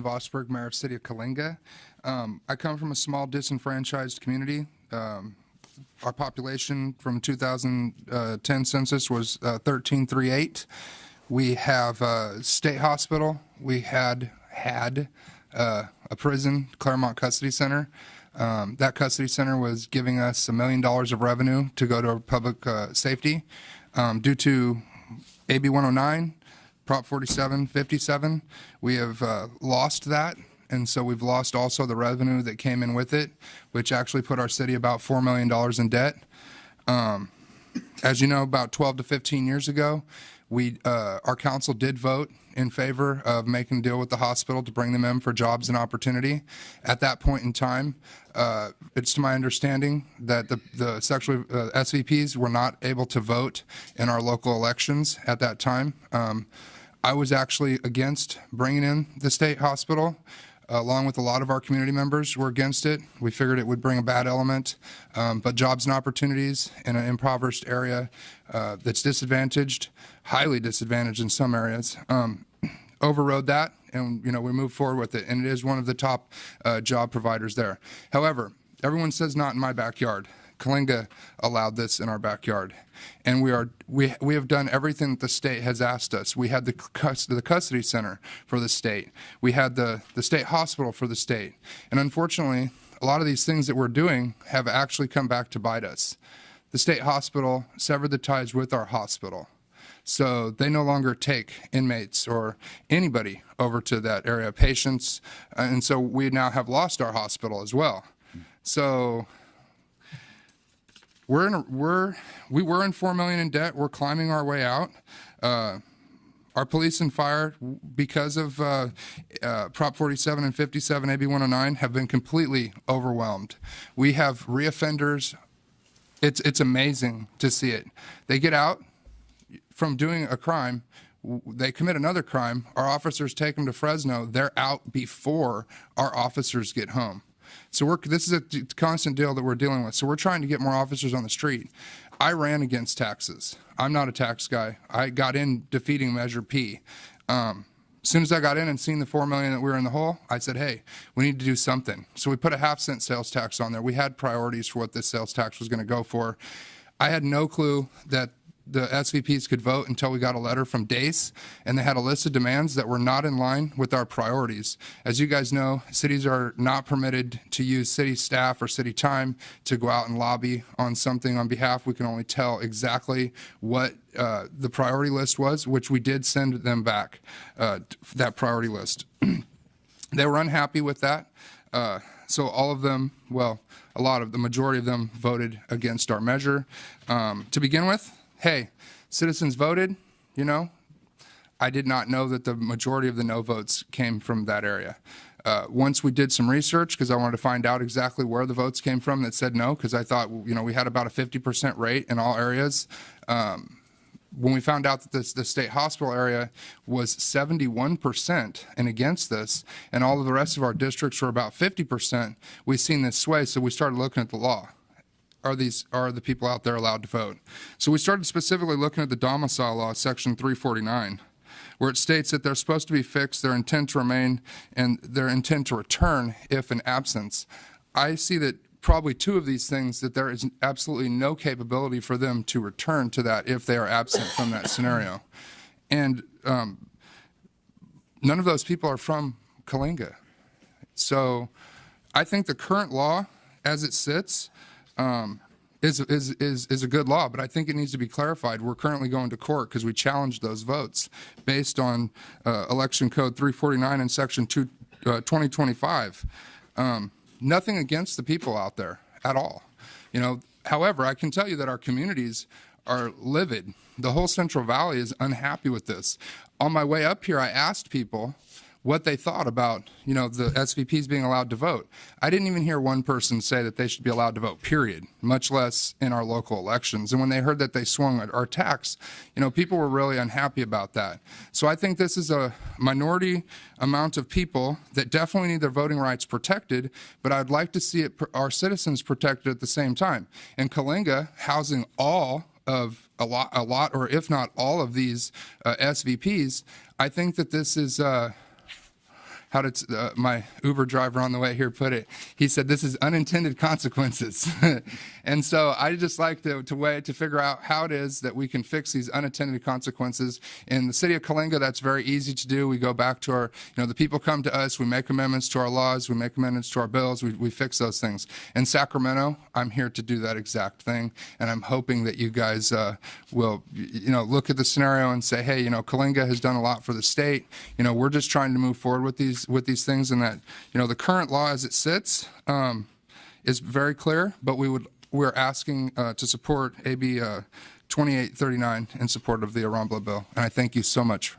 Vosburg, Mayor of City of Coalinga. I come from a small disenfranchised community. Our population from 2010 census was 1338. We have a state hospital. We had a prison, Claremont Custody Center. That custody center was giving us $1 million of revenue to go to public safety. Due to AB 109, Prop 47, 57, we have lost that, and so we've lost also the revenue that came in with it, which actually put our city about $4 million in debt. As you know, about 12 to 15 years ago, our council did vote in favor of making a deal with the hospital to bring them in for jobs and opportunity. At that point in time, it's to my understanding that the sexual SVPs were not able to vote in our local elections at that time. I was actually against bringing in the state hospital. Along with a lot of our community members were against it. We figured it would bring a bad element, but jobs and opportunities in an impoverished area that's disadvantaged, highly disadvantaged in some areas, overrode that, and we moved forward with it, and it is one of the top job providers there. However, everyone says not in my backyard. Coalinga allowed this in our backyard, and we have done everything that the state has asked us. We had the custody center for the state. We had the state hospital for the state, and unfortunately, a lot of these things that we're doing have actually come back to bite us. The state hospital severed the ties with our hospital, so they no longer take inmates or anybody over to that area, patients, and so we now have lost our hospital as well. So we were in $4 million in debt. We're climbing our way out. Our police and fire, because of Prop 47 and 57, AB 109, have been completely overwhelmed. We have reoffenders. It's amazing to see it. They get out from doing a crime. They commit another crime. Our officers take them to Fresno. They're out before our officers get home. So this is a constant deal that we're dealing with. So we're trying to get more officers on the street. I ran against taxes. I'm not a tax guy. I got in defeating Measure P. As soon as I got in and seen the $4 million that we were in the hole, I said, hey, we need to do something. So we put a half-cent sales tax on there. We had priorities for what this sales tax was going to go for. I had no clue that the SVPs could vote until we got a letter from DACE, and they had a list of demands that were not in line with our priorities. As you guys know, cities are not permitted to use city staff or city time to go out and lobby on something on behalf. We can only tell exactly what the priority list was, which we did send them back, that priority list. They were unhappy with that. So all of them, well, the majority of them voted against our measure. To begin with, hey, citizens voted, I did not know that the majority of the no votes came from that area. Once we did some research, because I wanted to find out exactly where the votes came from that said no, because I thought, we had about a 50% rate in all areas. When we found out that the state hospital area was 71% and against this, and all of the rest of our districts were about 50%, we've seen this sway, so we started looking at the law. Are the people out there allowed to vote? So we started specifically looking at the domicile law, section 349, where it states that they're supposed to be fixed, their intent to remain, and their intent to return if in absence. I see that probably two of these things, that there is absolutely no capability for them to return to that if they are absent from that scenario. And none of those people are from Coalinga. So I think the current law, as it sits, is a good law, but I think it needs to be clarified. We're currently going to court because we challenged those votes based on Election Code 349 and Section 2025. Nothing against the people out there at all. However, I can tell you that our communities are livid. The whole Central Valley is unhappy with this. On my way up here, I asked people what they thought about, the SVPs being allowed to vote. I didn't even hear one person say that they should be allowed to vote, period, much less in our local elections. And when they heard that they swung our tax, people were really unhappy about that. So I think this is a minority amount of people that definitely need their voting rights protected, but I'd like to see our citizens protected at the same time. And Coalinga, housing all of a lot, or if not all of these SVPs, I think that this is how did my Uber driver on the way here put it? He said, this is unintended consequences. And so I just like to figure out how it is that we can fix these unintended consequences. In the city of Coalinga, that's very easy to do. We go back to our, the people come to us, we make amendments to our laws, we make amendments to our bills, we fix those things. In Sacramento, I'm here to do that exact thing, and I'm hoping that you guys will, look at the scenario and say, hey, Coalinga has done a lot for the state. We're just trying to move forward with these things, and that, the current law as it sits is very clear, but we're asking to support AB 2839 in support of the Arambla bill. And I thank you so much